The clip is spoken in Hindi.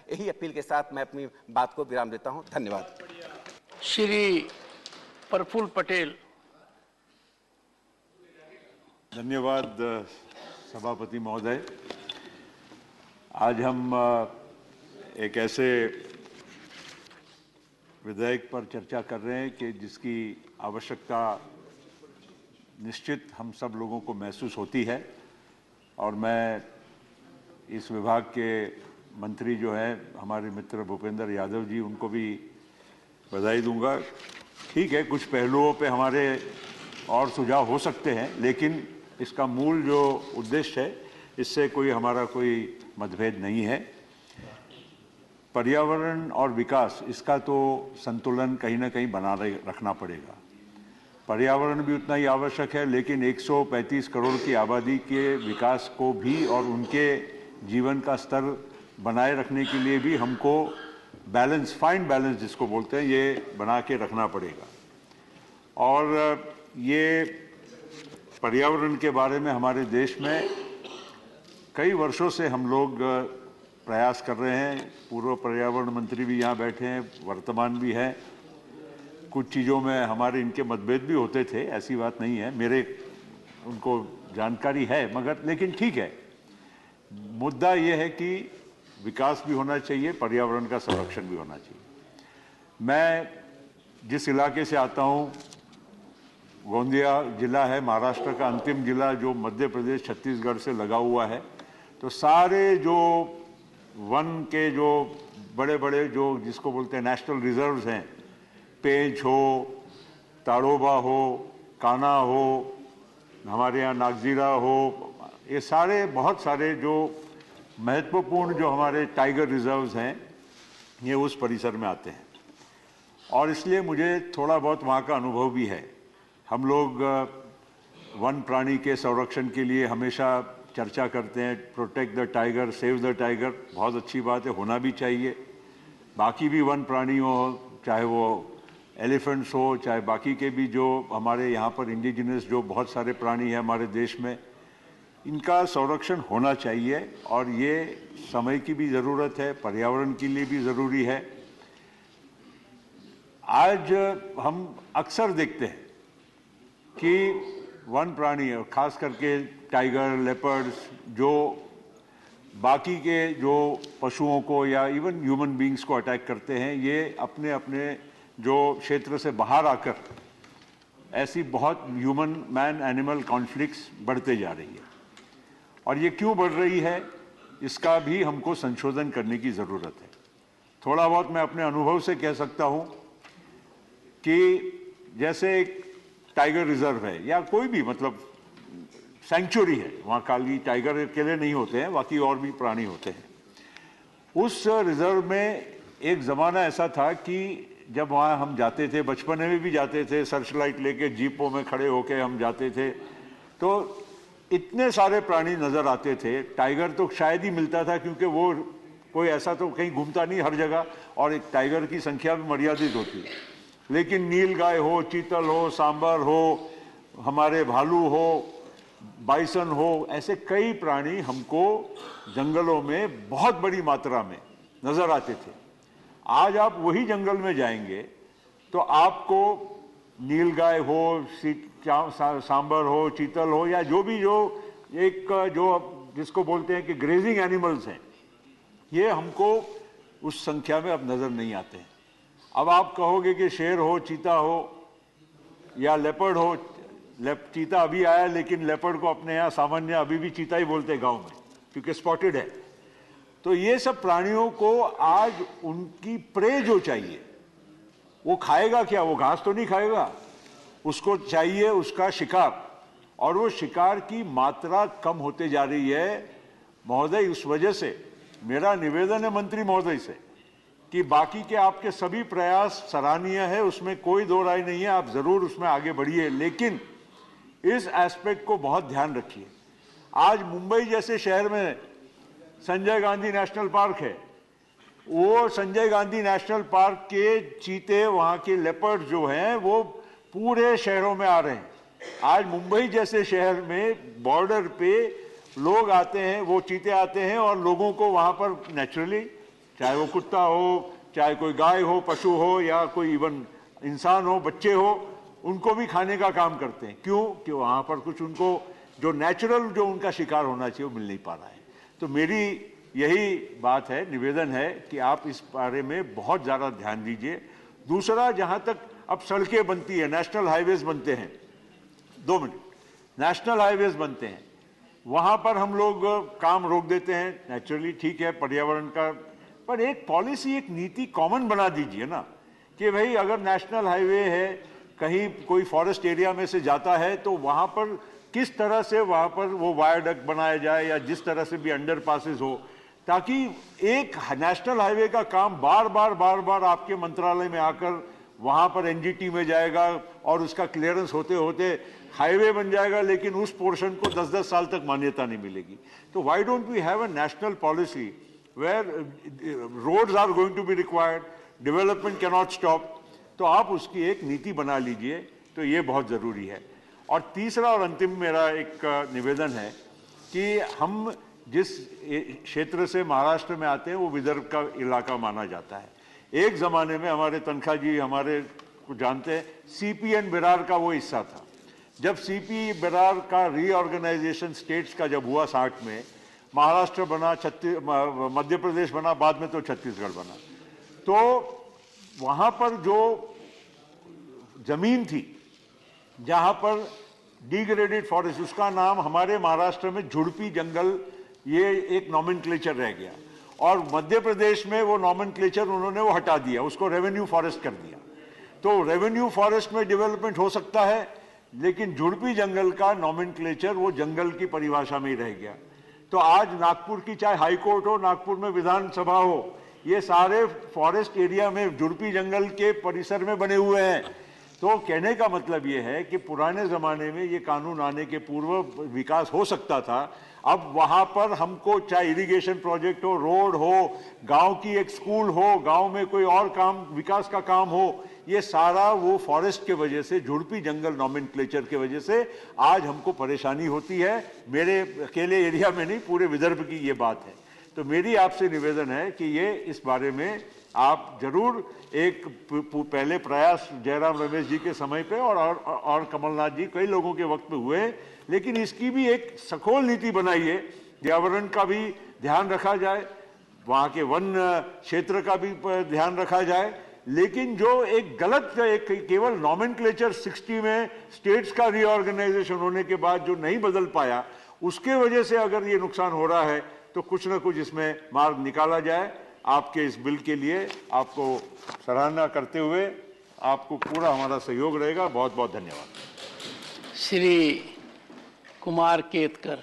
यही अपील के साथ मैं अपनी बात को विराम देता हूं। धन्यवाद। श्री प्रफुल्ल पटेल। धन्यवाद सभापति महोदय। आज हम एक ऐसे विधेयक पर चर्चा कर रहे हैं कि जिसकी आवश्यकता निश्चित हम सब लोगों को महसूस होती है, और मैं इस विभाग के मंत्री जो हैं हमारे मित्र भूपेंद्र यादव जी, उनको भी बधाई दूंगा। ठीक है, कुछ पहलुओं पे हमारे और सुझाव हो सकते हैं, लेकिन इसका मूल जो उद्देश्य है इससे हमारा कोई मतभेद नहीं है। पर्यावरण और विकास, इसका तो संतुलन कहीं ना कहीं बना रखना पड़ेगा। पर्यावरण भी उतना ही आवश्यक है, लेकिन 135 करोड़ की आबादी के विकास को भी और उनके जीवन का स्तर बनाए रखने के लिए भी हमको बैलेंस, फाइन बैलेंस जिसको बोलते हैं, ये बना के रखना पड़ेगा। और ये पर्यावरण के बारे में हमारे देश में कई वर्षों से हम लोग प्रयास कर रहे हैं। पूर्व पर्यावरण मंत्री भी यहाँ बैठे हैं, वर्तमान भी है। कुछ चीज़ों में हमारे इनके मतभेद भी होते थे, ऐसी बात नहीं है, मेरे उनको जानकारी है, मगर लेकिन ठीक है, मुद्दा ये है कि विकास भी होना चाहिए, पर्यावरण का संरक्षण भी होना चाहिए। मैं जिस इलाके से आता हूँ, गोंदिया जिला है, महाराष्ट्र का अंतिम जिला जो मध्य प्रदेश छत्तीसगढ़ से लगा हुआ है। तो सारे जो वन के जो बड़े बड़े जो जिसको बोलते हैं नेशनल रिजर्व्स हैं, पेंच हो, ताड़ोबा हो, कान्हा हो, हमारे यहाँ नागजीरा हो, ये सारे बहुत सारे जो महत्वपूर्ण जो हमारे टाइगर रिजर्व्स हैं, ये उस परिसर में आते हैं। और इसलिए मुझे थोड़ा बहुत वहाँ का अनुभव भी है। हम लोग वन प्राणी के संरक्षण के लिए हमेशा चर्चा करते हैं, protect the tiger, save the tiger, बहुत अच्छी बात है, होना भी चाहिए। बाकी भी वन प्राणी हो, चाहे वो एलिफेंट्स हो, चाहे बाकी के भी जो हमारे यहाँ पर इंडिजिनस जो बहुत सारे प्राणी हैं हमारे देश में, इनका संरक्षण होना चाहिए। और ये समय की भी ज़रूरत है, पर्यावरण के लिए भी ज़रूरी है। आज हम अक्सर देखते हैं कि वन प्राणी और ख़ास करके टाइगर, लेपर्ड्स, जो बाकी के जो पशुओं को या इवन ह्यूमन बींग्स को अटैक करते हैं, ये अपने अपने जो क्षेत्र से बाहर आकर ऐसी बहुत ह्यूमन मैन एनिमल कॉन्फ्लिक्ट्स बढ़ते जा रही है। और ये क्यों बढ़ रही है, इसका भी हमको संशोधन करने की ज़रूरत है। थोड़ा बहुत मैं अपने अनुभव से कह सकता हूँ कि जैसे एक टाइगर रिजर्व है या कोई भी मतलब सेंचुरी है, वहाँ खाली टाइगर अकेले नहीं होते हैं, बाकी और भी प्राणी होते हैं। उस रिजर्व में एक ज़माना ऐसा था कि जब वहाँ हम जाते थे, बचपन में भी जाते थे, सर्च लाइट लेके जीपों में खड़े होके हम जाते थे, तो इतने सारे प्राणी नज़र आते थे। टाइगर तो शायद ही मिलता था, क्योंकि वो कोई ऐसा तो कहीं घूमता नहीं हर जगह, और एक टाइगर की संख्या भी मर्यादित होती है। लेकिन नीलगाय हो, चीतल हो, सांबर हो, हमारे भालू हो, बाइसन हो, ऐसे कई प्राणी हमको जंगलों में बहुत बड़ी मात्रा में नज़र आते थे। आज आप वही जंगल में जाएंगे तो आपको नीलगाय हो, सांबर हो, चीतल हो, या जो भी जो एक जो जिसको बोलते हैं कि ग्रेजिंग एनिमल्स हैं, ये हमको उस संख्या में अब नज़र नहीं आते हैं। अब आप कहोगे कि शेर हो, चीता हो या लेपर्ड हो, चीता अभी आया, लेकिन लेपर्ड को अपने यहाँ सामान्य अभी भी चीता ही बोलते हैं गांव में, क्योंकि स्पॉटेड है। तो ये सब प्राणियों को आज उनकी प्रे जो चाहिए, वो खाएगा क्या? वो घास तो नहीं खाएगा, उसको चाहिए उसका शिकार, और वो शिकार की मात्रा कम होते जा रही है महोदय। उस वजह से मेरा निवेदन है मंत्री महोदय से कि बाकी के आपके सभी प्रयास सराहनीय है, उसमें कोई दो राय नहीं है, आप जरूर उसमें आगे बढ़िए, लेकिन इस एस्पेक्ट को बहुत ध्यान रखिए। आज मुंबई जैसे शहर में संजय गांधी नेशनल पार्क है, वो संजय गांधी नेशनल पार्क के चीते, वहाँ के लेपर्ड जो हैं, वो पूरे शहरों में आ रहे हैं। आज मुंबई जैसे शहर में बॉर्डर पे लोग आते हैं, वो चीते आते हैं और लोगों को वहाँ पर नेचुरली चाहे वो कुत्ता हो, चाहे कोई गाय हो, पशु हो, या कोई इवन इंसान हो, बच्चे हो, उनको भी खाने का काम करते हैं। क्यों? कि वहाँ पर कुछ उनको जो नेचुरल जो उनका शिकार होना चाहिए वो मिल नहीं पा रहा है। तो मेरी यही बात है, निवेदन है कि आप इस बारे में बहुत ज़्यादा ध्यान दीजिए। दूसरा, जहाँ तक अब सड़कें बनती है, नेशनल हाईवेज बनते हैं, 2 मिनट, नेशनल हाईवेज बनते हैं, वहाँ पर हम लोग काम रोक देते हैं। नेचुरली ठीक है, पर्यावरण का, पर एक पॉलिसी, एक नीति कॉमन बना दीजिए ना, कि भाई अगर नेशनल हाईवे है, कहीं कोई फॉरेस्ट एरिया में से जाता है, तो वहाँ पर किस तरह से वहाँ पर वो वायरडक्ट बनाया जाए, या जिस तरह से भी अंडर पासेस हो, ताकि एक नेशनल हाईवे का काम बार बार आपके मंत्रालय में आकर वहाँ पर एनजीटी में जाएगा और उसका क्लियरेंस होते होते हाईवे बन जाएगा, लेकिन उस पोर्शन को 10-10 साल तक मान्यता नहीं मिलेगी। तो why don't we have a national policy where roads are going to be required, development can not stop. तो आप उसकी एक नीति बना लीजिए, तो ये बहुत ज़रूरी है। और तीसरा और अंतिम मेरा एक निवेदन है कि हम जिस क्षेत्र से महाराष्ट्र में आते हैं वो विदर्भ का इलाका माना जाता है। एक ज़माने में हमारे तनखा जी हमारे को जानते हैं, सीपीएन बिरार का वो हिस्सा था। जब सीपी बिरार का रीऑर्गेनाइजेशन स्टेट्स का जब हुआ 60 में, महाराष्ट्र बना, मध्य प्रदेश बना, बाद में तो छत्तीसगढ़ बना, तो वहाँ पर जो जमीन थी जहाँ पर डिग्रेडेड फॉरेस्ट, उसका नाम हमारे महाराष्ट्र में झुड़पी जंगल, ये एक नॉमेनक्लेचर रह गया, और मध्य प्रदेश में वो नॉमेनक्लेचर उन्होंने वो हटा दिया, उसको रेवेन्यू फॉरेस्ट कर दिया। तो रेवेन्यू फॉरेस्ट में डेवलपमेंट हो सकता है, लेकिन झुड़पी जंगल का नॉमेनक्लेचर वो जंगल की परिभाषा में ही रह गया। तो आज नागपुर की चाहे हाई कोर्ट हो, नागपुर में विधानसभा हो, ये सारे फॉरेस्ट एरिया में झुड़पी जंगल के परिसर में बने हुए हैं। तो कहने का मतलब ये है कि पुराने ज़माने में ये कानून आने के पूर्व विकास हो सकता था। अब वहाँ पर हमको चाहे इरिगेशन प्रोजेक्ट हो, रोड हो, गांव की एक स्कूल हो, गांव में कोई और काम, विकास का काम हो, ये सारा वो फॉरेस्ट के वजह से, झुड़पी जंगल नॉमेनक्लेचर के वजह से आज हमको परेशानी होती है। मेरे अकेले एरिया में नहीं, पूरे विदर्भ की ये बात है। तो मेरी आपसे निवेदन है कि ये इस बारे में आप जरूर एक पहले प्रयास जयराम रमेश जी के समय पे और कमलनाथ जी, कई लोगों के वक्त में हुए, लेकिन इसकी भी एक सखोल नीति बनाइए। पर्यावरण का भी ध्यान रखा जाए, वहाँ के वन क्षेत्र का भी ध्यान रखा जाए, लेकिन जो एक गलत, एक केवल नॉमेनक्लेचर 60 में स्टेट्स का रीऑर्गेनाइजेशन होने के बाद जो नहीं बदल पाया, उसके वजह से अगर ये नुकसान हो रहा है, तो कुछ ना कुछ इसमें मार्ग निकाला जाए। आपके इस बिल के लिए आपको सराहना करते हुए आपको पूरा हमारा सहयोग रहेगा। बहुत बहुत धन्यवाद। श्री कुमार केतकर।